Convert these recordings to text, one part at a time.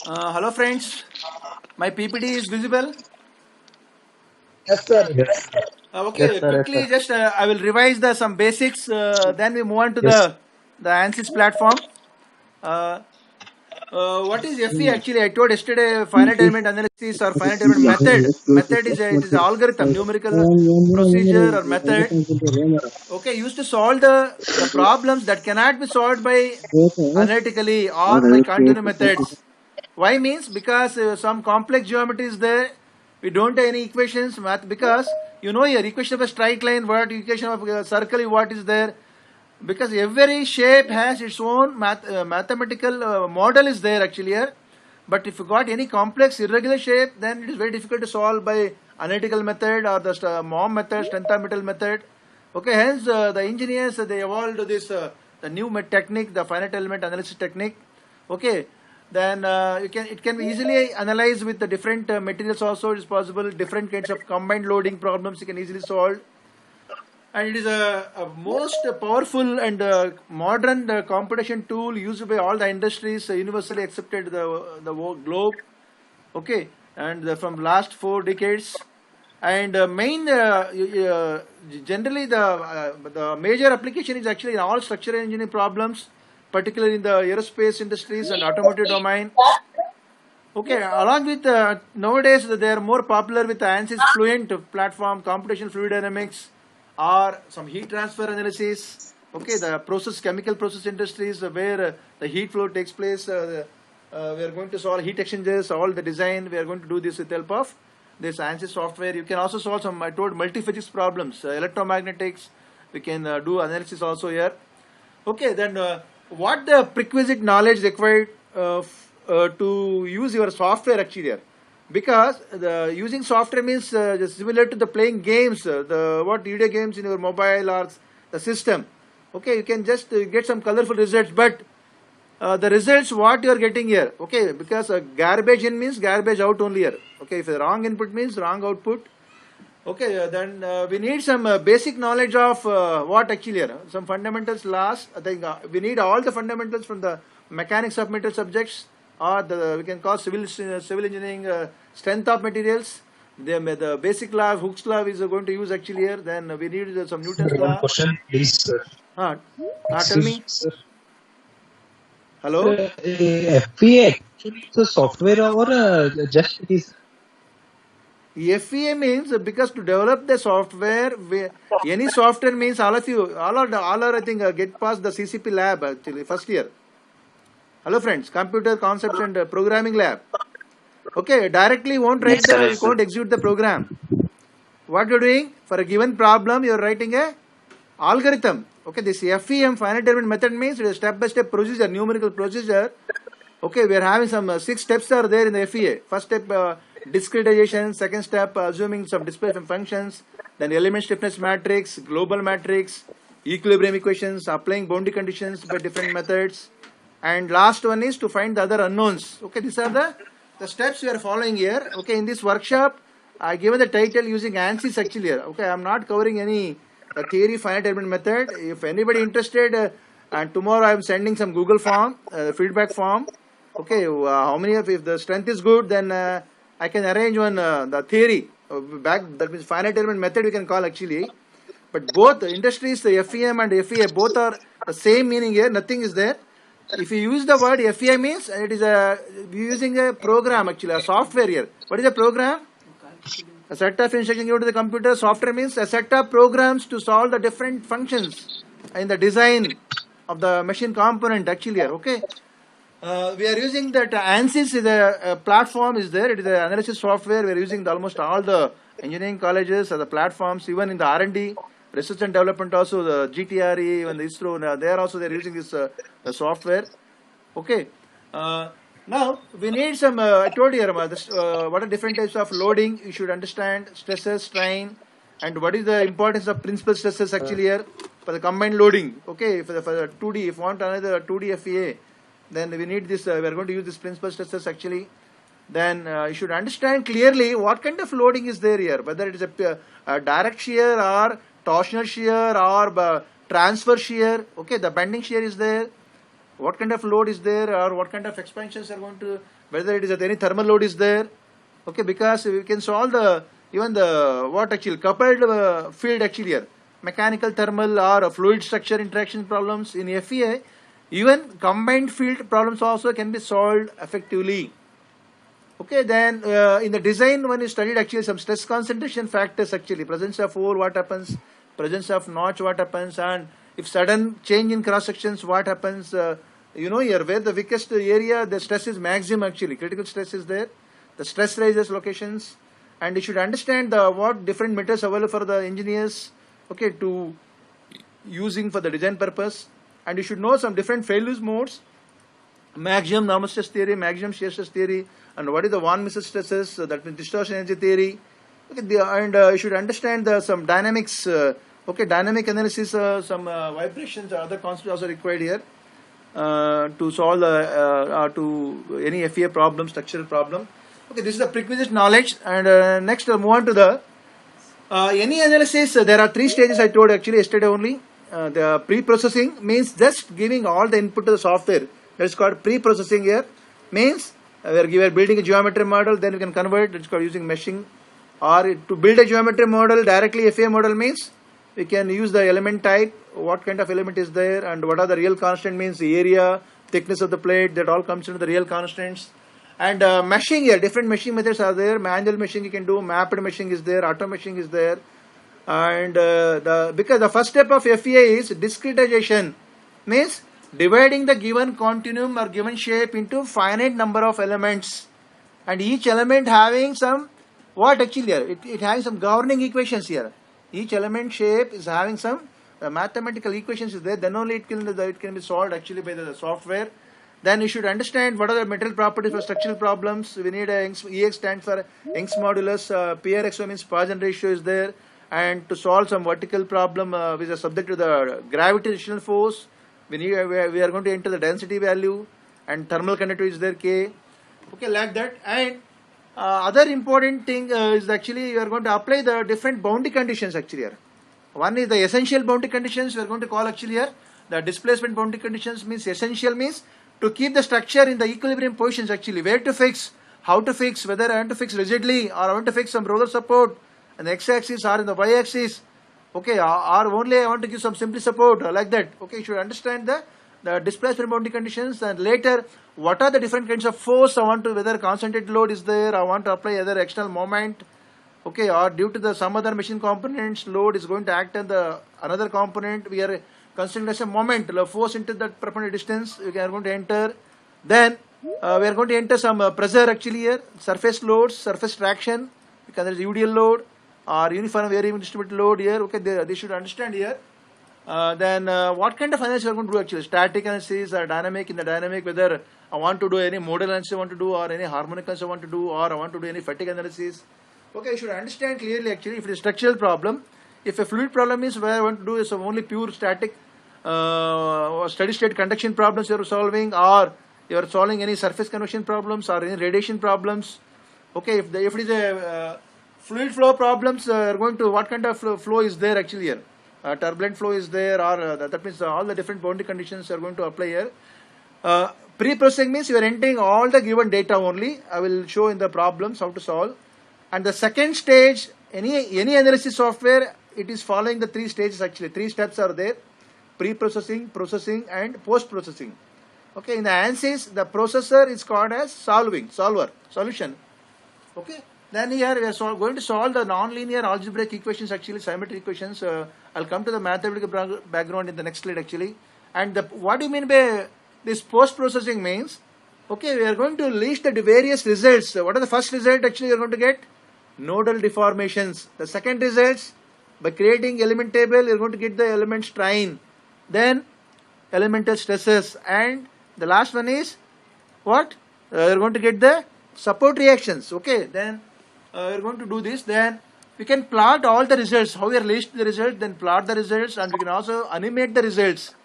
Hello friends, my PPT is visible. Yes, sir. Yes, yes, Okay, sir. Yes, sir. quickly just I will revise the some basics. Then we move on to Yes. the ANSYS platform. Uh, what is FE actually? I told yesterday finite element analysis or finite element method. Method is it is an algorithm, numerical procedure or method. Okay, used to solve the problems that cannot be solved by analytically or by continuum methods. Why means because some complex geometry is there. We don't have any equations math because you know your equation of a straight line, what equation of a circle, what is there. Because every shape has its own mathematical model is there actually here. But if you got any complex irregular shape, then it is very difficult to solve by analytical method or the MOM method, strength of metal method. Okay, hence the engineers they evolved this the new technique, the finite element analysis technique. Okay, then you can it can be easily analyzed with the different materials also. It is possible different kinds of combined loading problems you can easily solve, and it is a most powerful and modern computation tool used by all the industries, universally accepted the globe. Okay, and from last 4 decades, and main generally the major application is actually in all structural engineering problems, particularly in the aerospace industries and automotive domain. Okay, along with nowadays they are more popular with ANSYS Fluent platform, computational fluid dynamics, or some heat transfer analysis. Okay, the process chemical process industries where the heat flow takes place. We are going to solve heat exchangers, all the design. We are going to do this with help of this ANSYS software. You can also solve some I told multi-physics problems, electromagnetics. We can do analysis also here. Okay, then what the prerequisite knowledge required to use your software actually here? Because the using software means just similar to the playing games, the what video games in your mobile or the system. Okay, you can just get some colorful results, but the results what you are getting here. Okay, because garbage in means garbage out only here. Okay, if the wrong input means wrong output. Okay, then we need some basic knowledge of what actually here. Some fundamentals last. I think we need all the fundamentals from the mechanics of metal subjects, or the we can call civil engineering strength of materials. The basic law, Hooke's law is going to use actually here. Then we need some Sir, Newton's one law. question, please, sir. Tell me. Excuse, sir. Hello. Sir, FPA actually is a software or just it is? FEA means because to develop the software, any software means all of you, all are I think get past the CCP lab actually first year. Hello friends, computer concepts and programming lab. Okay, directly won't write Yes, sir. the, you Yes, sir. can't execute the program. What you're doing for a given problem, you're writing a algorithm. Okay, this FEM finite element method means it is step-by-step procedure, numerical procedure. Okay, we are having some 6 steps are there in the FEA. First step, discretization. Second step, assuming some displacement functions. Then element stiffness matrix, global matrix, equilibrium equations, applying boundary conditions by different methods. And last one is to find the other unknowns. Okay, these are the steps we are following here. Okay, in this workshop, I given the title using ANSYS actually here. Okay, I am not covering any theory finite element method. If anybody interested, and tomorrow I am sending some Google form, feedback form. Okay, how many of if the strength is good, then I can arrange one the theory back that means finite element method we can call actually. But both the industries, the FEM and FEA, both are the same meaning here. Nothing is there. If you use the word FEI means it is a using a program actually, a software here. What is a program? A set of instructions given to the computer. Software means a set of programs to solve the different functions in the design of the machine component actually here. Okay. We are using that ANSYS is a platform is there. It is an analysis software. We are using almost all the engineering colleges or the platforms, even in the R&D, research and development also, the GTRE, even the ISRO, they are also they're using this the software. Okay. Now we need some. I told you about this. What are different types of loading? You should understand stresses, strain, and what is the importance of principal stresses actually here for the combined loading. Okay, for the 2D. If you want another 2D FEA, then we need this. We are going to use this principal stresses actually. Then you should understand clearly what kind of loading is there here, whether it is a direct shear or torsional shear or transfer shear. Okay, the bending shear is there. What kind of load is there or what kind of expansions are going to whether it is that any thermal load is there. Okay, because we can solve the even the what actually coupled field actually here, mechanical, thermal, or fluid structure interaction problems in FEA. Even combined field problems also can be solved effectively. Okay, then in the design, when you studied actually some stress concentration factors actually, presence of hole, what happens, presence of notch, what happens, and if sudden change in cross sections, what happens, here where the weakest area, the stress is maximum actually, critical stress is there, the stress rises locations, and you should understand the what different methods available for the engineers, okay, to using for the design purpose, and you should know some different failures modes, maximum normal stress theory, maximum shear stress theory, and what is the von Mises stresses, that means distortion energy theory. Okay, and you should understand some dynamics, dynamic analysis, some vibrations, other concepts also required here to solve to any FEA problem, structural problem. Okay, this is the prerequisite knowledge, and next move on to the any analysis. There are three stages I told actually yesterday only. The pre-processing means just giving all the input to the software. That's called pre-processing here. Means we are building a geometry model, then we can convert. It's called using meshing. Or to build a geometry model directly, FEA model means we can use the element type, what kind of element is there, and what are the real constant, means the area, thickness of the plate, that all comes into the real constants. And meshing here, different meshing methods are there. Manual meshing you can do, mapped meshing is there, auto meshing is there. And because the first step of FEA is discretization, means dividing the given continuum or given shape into finite number of elements, and each element having some what actually here, it having some governing equations here. Each element shape is having some mathematical equations is there, then only it can be solved actually by the software. Then you should understand what are the material properties for structural problems. We need a EX stands for Young's modulus, PRXO means Poisson ratio is there, and to solve some vertical problem which is subject to the gravitational force, we are going to enter the density value, and thermal conductivity is there, K. Okay, like that. And other important thing is actually you are going to apply the different boundary conditions actually here. One is the essential boundary conditions we are going to call actually here. The displacement boundary conditions means essential means to keep the structure in the equilibrium positions actually. Where to fix, how to fix, whether I want to fix rigidly or I want to fix some roller support on the x-axis or in the y-axis. Okay, or only I want to give some simply support like that. Okay, you should understand the displacement boundary conditions, and later what are the different kinds of force I want to, whether concentrated load is there, I want to apply other external moment, okay, or due to the some other machine components load is going to act on the another component, we are considering as a moment, the force into that perpendicular distance we are going to enter. Then we are going to enter some pressure actually here, surface loads, surface traction, because there is UDL load or uniform varying distributed load here. Okay, they should understand here. Then what kind of analysis we are going to do actually? Static analysis or dynamic? In the dynamic, whether I want to do any modal analysis I want to do, or any harmonic analysis I want to do, or I want to do any fatigue analysis. Okay, you should understand clearly actually if it is structural problem. If a fluid problem is where I want to do is only pure static or steady state conduction problems you are solving, or you are solving any surface convection problems or any radiation problems. Okay, if it is a fluid flow problems, are going to what kind of flow is there actually here? Turbulent flow is there, or that means all the different boundary conditions are going to apply here. Pre-processing means you are entering all the given data only. I will show in the problems how to solve. And the second stage, any analysis software, it is following the three stages actually. Three steps are there: pre-processing, processing, and post-processing. Okay, in the ANSYS, the processor is called as solution. Okay. Then here we are going to solve the non-linear algebraic equations actually, symmetric equations. I'll come to the mathematical background in the next slide actually. And what do you mean by this post-processing means? Okay, we are going to list the various results. What are the first result actually you are going to get? Nodal deformations. The second results, by creating element table, you are going to get the element strain. Then elemental stresses. And the last one is what? You are going to get the support reactions. Okay, then we're going to do this. Then we can plot all the results, how we are list the results, then plot the results, and we can also animate the results.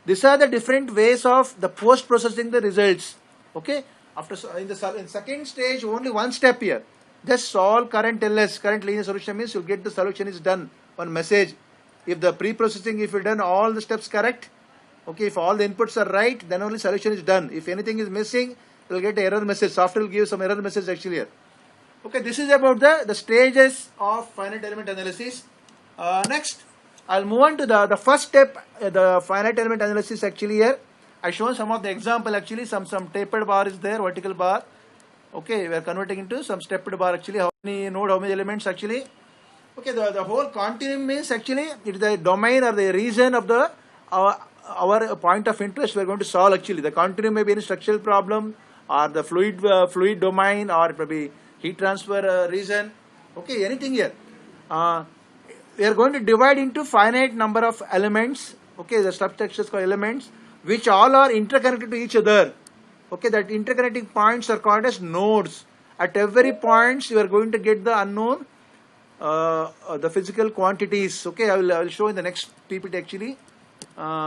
These are the different ways of the post processing the results. Okay, after in second stage only one step here, just solve current LS, current linear solution means you'll get the solution is done, one message. If the pre-processing, if you've done all the steps correct, okay, if all the inputs are right, then only solution is done. If anything is missing, You'll get an error message. Software will give some error message actually here. Okay, this is about the stages of finite element analysis. Next, I'll move on to the first step, the finite element analysis actually here. I shown some of the example actually, some tapered bar is there, vertical bar. Okay, we are converting into some stepped bar actually. How many node, how many elements actually? Okay, the whole continuum means actually it is the domain or the region of the our point of interest we are going to solve actually. The continuum may be any structural problem or the fluid domain, or it may be heat transfer region. Okay, anything here. We are going to divide into finite number of elements. Okay, the substructures called elements, which all are interconnected to each other. Okay, that interconnecting points are called as nodes. At every point you are going to get the unknown, the physical quantities. Okay, I will show in the next PPT actually.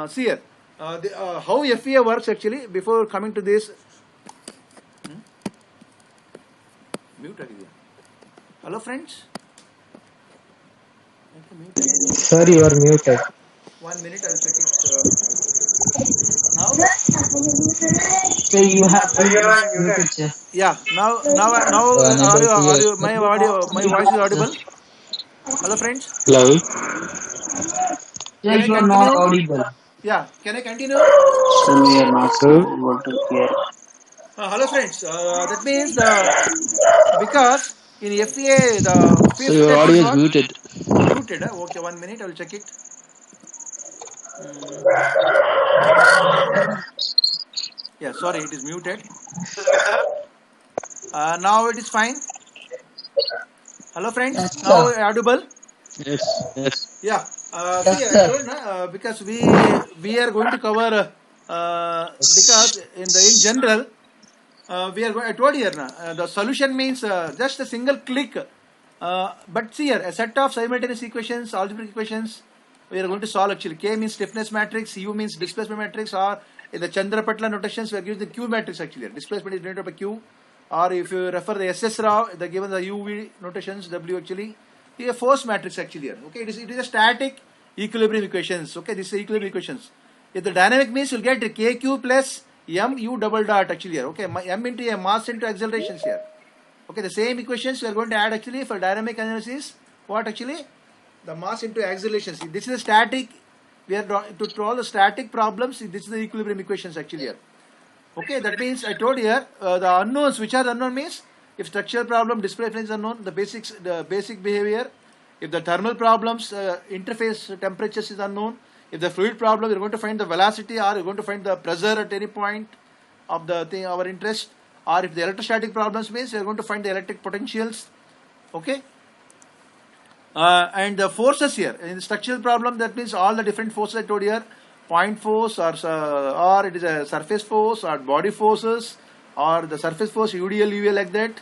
See here, how FEA works actually. Before coming to this, mute again. Hello friends. Okay, mute again. Sir, you are muted. 1 minute, I will check it. Now, So you have muted, sir. yeah. Now, my voice is audible. Hello friends. Hello. Can I You are not continue? audible. Yeah. Can I continue? Sir, we are not able to hear. Hello friends. That means because in FEA the So fifth your step audio is is what? muted. Muted. Okay, 1 minute. I will check it. Yeah, sorry, it is muted. Now it is fine. Hello friends. Yes, Now sir. audible. Yes. Yeah. Yes, See, I sir. told because we are going to cover because in general we are I told here the solution means just a single click. But see here, a set of simultaneous equations, algebraic equations we are going to solve actually. K means stiffness matrix, U means displacement matrix, or in the Chandra-Patla notations we are giving the Q matrix actually. Displacement is denoted by Q, or if you refer the SS Rao, they given the UV notations W actually. Is a force matrix actually here. Okay, it is a static equilibrium equations. Okay, this is equilibrium equations. If the dynamic means you'll get KQ plus MU double dot actually here. Okay, M into a mass into accelerations here. Okay, the same equations we are going to add actually for dynamic analysis. What actually? The mass into accelerations. This is a static. We are to solve the static problems. This is the equilibrium equations actually here. Okay, that means I told here the unknowns. Which are the unknown means? If structural problem, displacement is unknown, the basic behavior. If the thermal problems, interface temperatures is unknown. If the fluid problem, you're going to find the velocity, or you're going to find the pressure at any point of the thing, our interest. Or if the electrostatic problems means you're going to find the electric potentials. Okay. And the forces here in the structural problem, that means all the different forces I told here, point force, or it is a surface force, or body forces, or the surface force UDL, UVL, like that.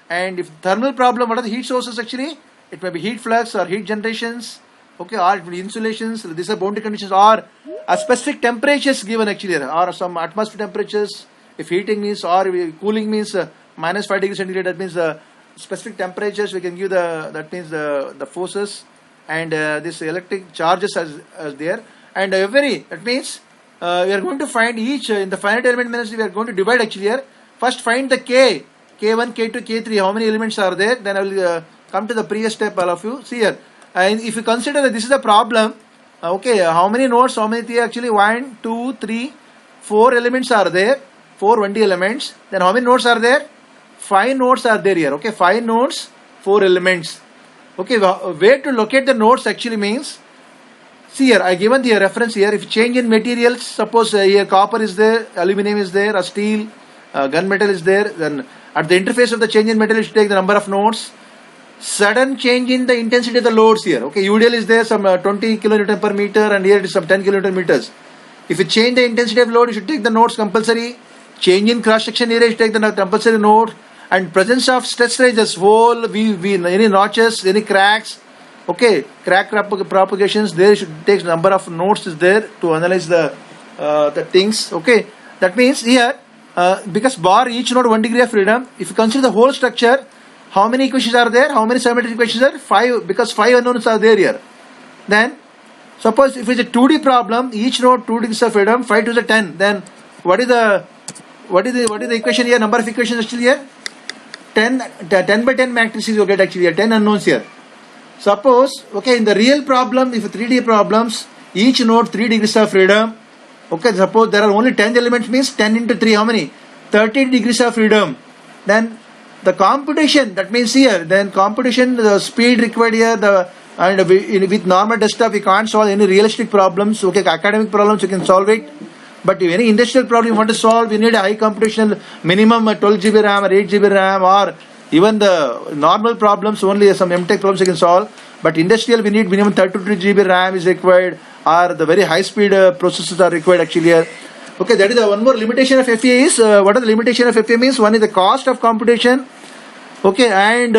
And if thermal problem, what are the heat sources actually? It may be heat flux or heat generations. Okay, or it may be insulations. These are boundary conditions, or a specific temperatures given actually, or some atmosphere temperatures. If heating means, or cooling means minus 5 degrees centigrade, that means the specific temperatures we can give that means the forces, and this electric charges as there, and that means we are going to find each in the finite element analysis. We are going to divide actually here. First find the K, K1, K2, K3, how many elements are there. Then I will come to the previous step, all of you. See here, and if you consider that this is the problem, okay, how many nodes, how many actually 1, 2, 3, 4 elements are there, 4 1D elements. Then how many nodes are there? 5 nodes are there here. Okay, 5 nodes, 4 elements. Okay, where to locate the nodes actually means, see here, I given the reference here. If change in materials, suppose here copper is there, aluminum is there, or steel, gunmetal is there, then at the interface of the change in metal, you should take the number of nodes. Sudden change in the intensity of the loads here. Okay, UDL is there, some 20 kilonewton per meter, and here it is some 10 kilonewton meters. If you change the intensity of load, you should take the nodes compulsory. Change in cross section area, you should take the compulsory node. And presence of stress ranges, hole, any notches, any cracks, okay, crack propagations, there you should take number of nodes is there to analyze the things. Okay, that means here because bar each node 1 degree of freedom. If you consider the whole structure, how many equations are there? How many symmetric equations are 5? Because 5 unknowns are there here. Then suppose if it's a 2D problem, each node 2 degrees of freedom, 5 to the 10. Then what is the what is the equation here? Number of equations actually here? 10 by 10 matrices you get actually here. 10 unknowns here. Suppose, okay, in the real problem, if 3D problems, each node 3 degrees of freedom. Okay, suppose there are only 10 elements, means 10 into 3, how many? 30 degrees of freedom. Then the computation, that means here, then computation, the speed required here, with normal desktop, we can't solve any realistic problems. Okay, academic problems, you can solve it. But if any industrial problem you want to solve, you need a high computational minimum 12 GB RAM or 8 GB RAM, or even the normal problems, only some MTech problems you can solve. But industrial, we need minimum 32 GB RAM is required, or the very high speed processors are required actually here. Okay, that is the one more limitation of FEA is, what are the limitation of FEA means? One is the cost of computation. Okay, and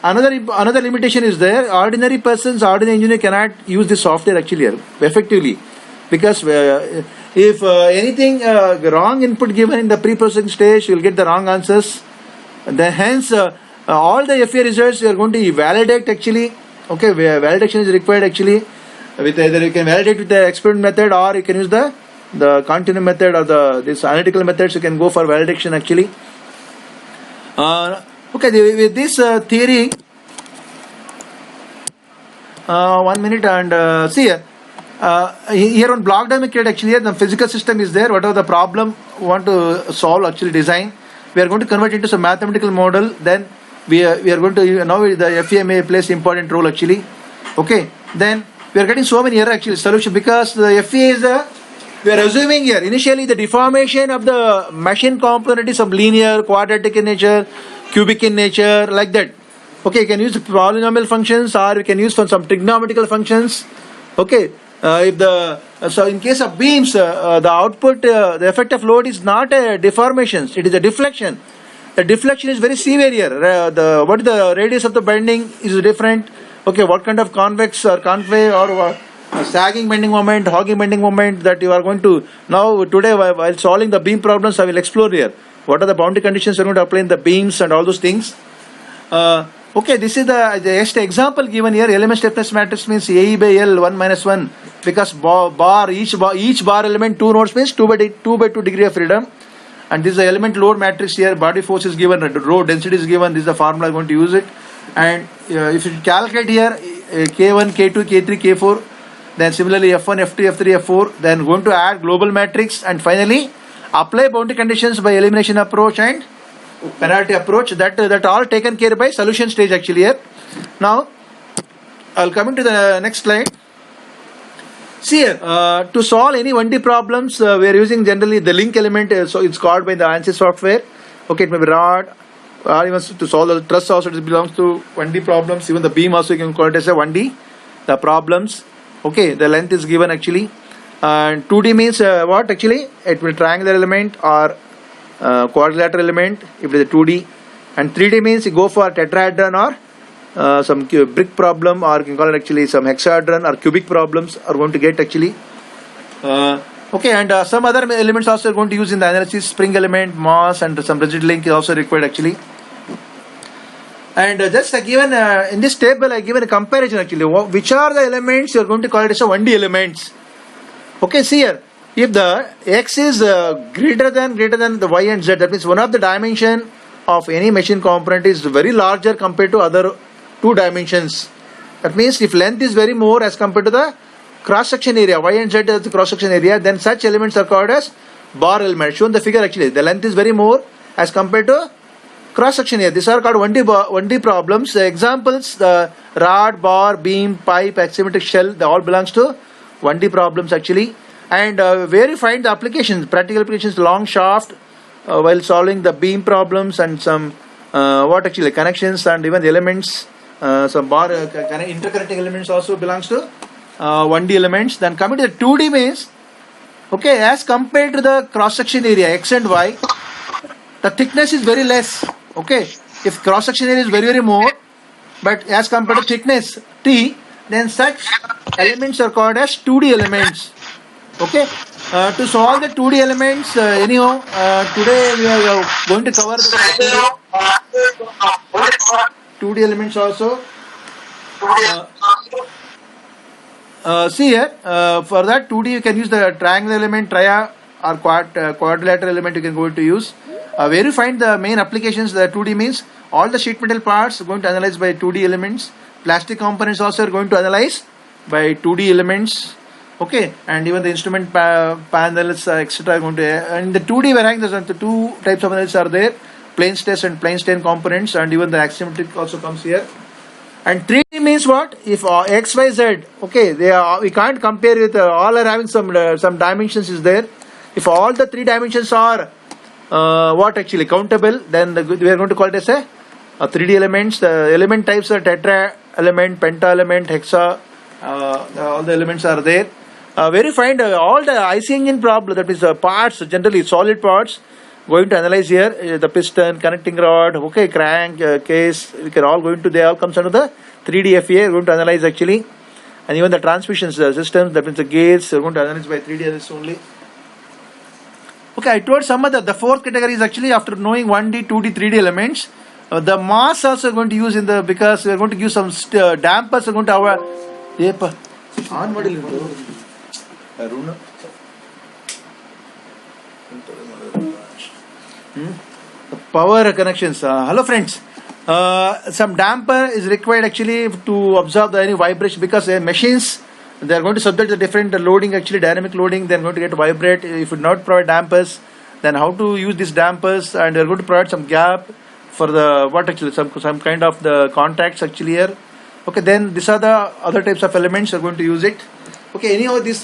another limitation is there. Ordinary engineer cannot use this software actually here effectively, because if anything wrong input given in the pre-processing stage, you will get the wrong answers. Then hence all the FEA results you are going to validate actually. Okay, validation is required actually. With either you can validate with the experiment method, or you can use the continuum method, or this analytical methods. You can go for validation actually. Okay, with this theory, 1 minute, and see here. Here on block diagram create actually here the physical system is there. Whatever the problem we want to solve, actually design, we are going to convert into some mathematical model. Then we are going to, now the FEA plays important role actually. Okay, then we are getting so many error actually solution, because the FEA is we are assuming here initially the deformation of the machine component is some linear, quadratic in nature, cubic in nature, like that. Okay, you can use polynomial functions, or you can use for some trigonometrical functions. Okay, so in case of beams, the output, the effect of load is not a deformation, it is a deflection. The deflection is very severe here. What is the radius of the bending is different. Okay, what kind of convex or concave or sagging bending moment, hogging bending moment that you are going to, now today while solving the beam problems, I will explore here. What are the boundary conditions you are going to apply in the beams and all those things. Okay, this is the just example given here. Element stiffness matrix means AE by L 1 minus 1, because each bar element 2 nodes means 2 by 2 degree of freedom. And this is the element load matrix here. Body force is given, rho density is given. This is the formula I'm going to use it. And if you calculate here K1, K2, K3, K4, then similarly F1, F2, F3, F4, then going to add global matrix, and finally apply boundary conditions by elimination approach and penalty approach. That all taken care by solution stage actually here. Now I'll come into the next slide. See here, to solve any 1D problems, we are using generally the link element, so it's called by the ANSYS software. Okay, it may be rod, or even to solve the truss also it belongs to 1D problems. Even the beam also you can call it as a 1D. The problems, okay, the length is given actually. And 2D means what actually? It will triangular element or quadrilateral element if it is a 2D. And 3D means you go for tetrahedron or some brick problem, or you can call it actually some hexahedron or cubic problems are going to get actually. Okay, and some other elements also are going to use in the analysis. Spring element, mass, and some rigid link is also required actually. And just given in this table I given a comparison actually. Which are the elements you are going to call it as a 1D elements. Okay, see here. If the x is greater than the y and z, that means one of the dimension of any machine component is very larger compared to other 2 dimensions. That means if length is very more as compared to the cross section area, y and z is the cross section area, then such elements are called as bar elements. Shown the figure actually, the length is very more as compared to cross section area. These are called 1D problems. Examples: the rod, bar, beam, pipe, axisymmetric shell, they all belongs to 1D problems actually. And where you find the applications, practical applications, long shaft, while solving the beam problems, and some connections, and even the elements, some bar interconnecting elements also belongs to 1D elements. Then coming to the 2D means, okay, as compared to the cross section area x and y, the thickness is very less. Okay, if cross section area is very more, but as compared to thickness t, then such elements are called as 2D elements. Okay, to solve the 2D elements, anyhow, today we are going to cover the 2D elements also. See here, for that 2D you can use the triangle element, or quadrilateral element you can go to use. Where you find the main applications, the 2D means all the sheet metal parts are going to analyze by 2D elements. Plastic components also are going to analyze by 2D elements. Okay, and even the instrument panels, etc. are going to. And the 2D variant, there's the two types of analysis are there: plane stress and plane strain components, and even the axiometric also comes here. And 3D means what? If X, Y, Z, okay, we can't compare with all are having some dimensions is there. If all the 3 dimensions are what actually countable, then we are going to call it as a 3D elements. The element types are tetra element, penta element, hexa. All the elements are there. Where you find all the IC engine problem, that is parts, generally solid parts, going to analyze here, the piston, connecting rod, okay, crank, case, we can all going to, they all comes under the 3D FEA, going to analyze actually. And even the transmission systems, that means the gears, are going to analyze by 3D analysis only. Okay, I told some other, the fourth category is actually after knowing 1D, 2D, 3D elements, the mass also going to use in the, because we are going to use some dampers, are going to our, on Aruna. The power connections. Hello friends. Some damper is required actually to absorb any vibration, because machines, they are going to subject the different loading, actually dynamic loading, they are going to get vibrate. If you not provide dampers, then how to use these dampers, and they are going to provide some gap for the what actually some kind of the contacts actually here. Okay, then these are the other types of elements are going to use it. Okay, anyhow, this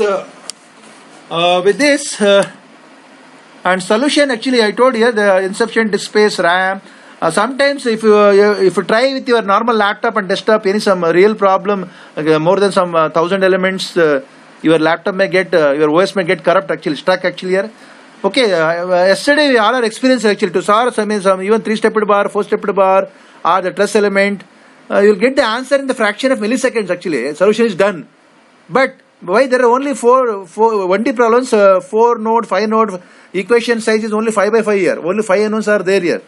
with this and solution actually I told here the insufficient disk space, RAM. Sometimes if you try with your normal laptop and desktop any some real problem, more than some 1000 elements, your laptop may get your OS may get corrupt actually, stuck actually here. Okay, yesterday we all are experienced actually to solve some even 3-stepped bar, 4-stepped bar, or the truss element. You'll get the answer in the fraction of milliseconds actually. Solution is done. But why there are only 4 1D problems, 4 node, 5 node, equation size is only 5 by 5 here. Only 5 unknowns are there here.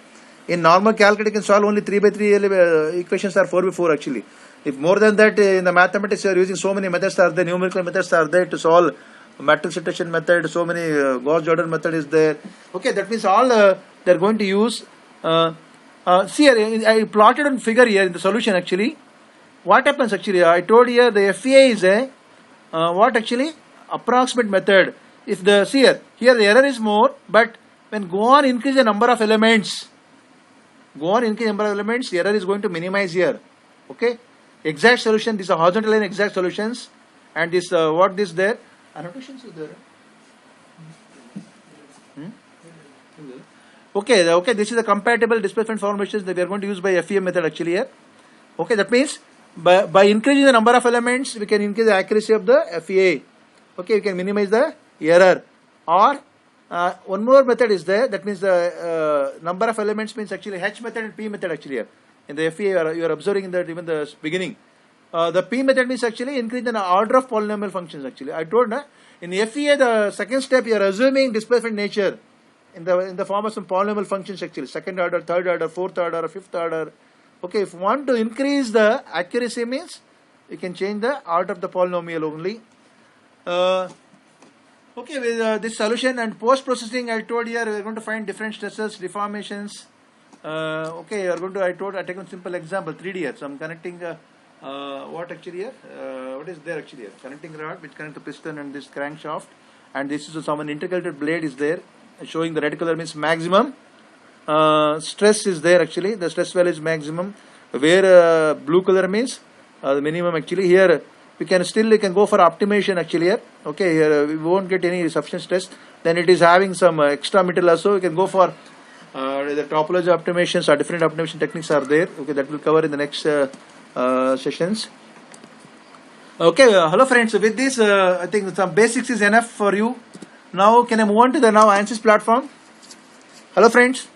In normal calculator, you can solve only 3 by 3 equations are 4 by 4 actually. If more than that in the mathematics, you are using so many methods are there, numerical methods are there to solve. Matrix iteration method, so many Gauss-Jordan method is there. Okay, that means all they are going to use. See here, I plotted on figure here in the solution actually. What happens actually? I told here the FEA is a what actually approximate method. If the see here the error is more, but when go on increase the number of elements, the error is going to minimize here. Okay, exact solution. These are horizontal line exact solutions, and this what this there annotations is there. Okay, this is the compatible displacement formations that we are going to use by FEM method actually here. Okay, that means by increasing the number of elements, we can increase the accuracy of the FEA. Okay, we can minimize the error. Or one more method is there, that means the number of elements means actually H method and P method actually here. In the FEA, you are observing that even the beginning. The P method means actually increase the order of polynomial functions actually. I told in the FEA, the second step, you are assuming displacement nature in the form of some polynomial functions actually, second order, third order, fourth order, or fifth order. Okay, if you want to increase the accuracy means you can change the order of the polynomial only. Okay, with this solution and post processing, I told here we are going to find different stresses, deformations. Okay, you are going to I take a simple example 3D here. So I'm connecting what actually here? What is there actually here? Connecting rod which connect the piston and this crankshaft, and this is some integrated blade is there, showing the red color means maximum. Stress is there actually, the stress value is maximum, where blue color means the minimum actually. Here we can go for optimization actually here. Okay, here we won't get any sufficient stress, then it is having some extra material also. We can go for the topology optimizations or different optimization techniques are there. Okay, that will cover in the next sessions. Okay, hello friends, so with this I think some basics is enough for you. Now can I move on to the ANSYS platform? Hello friends.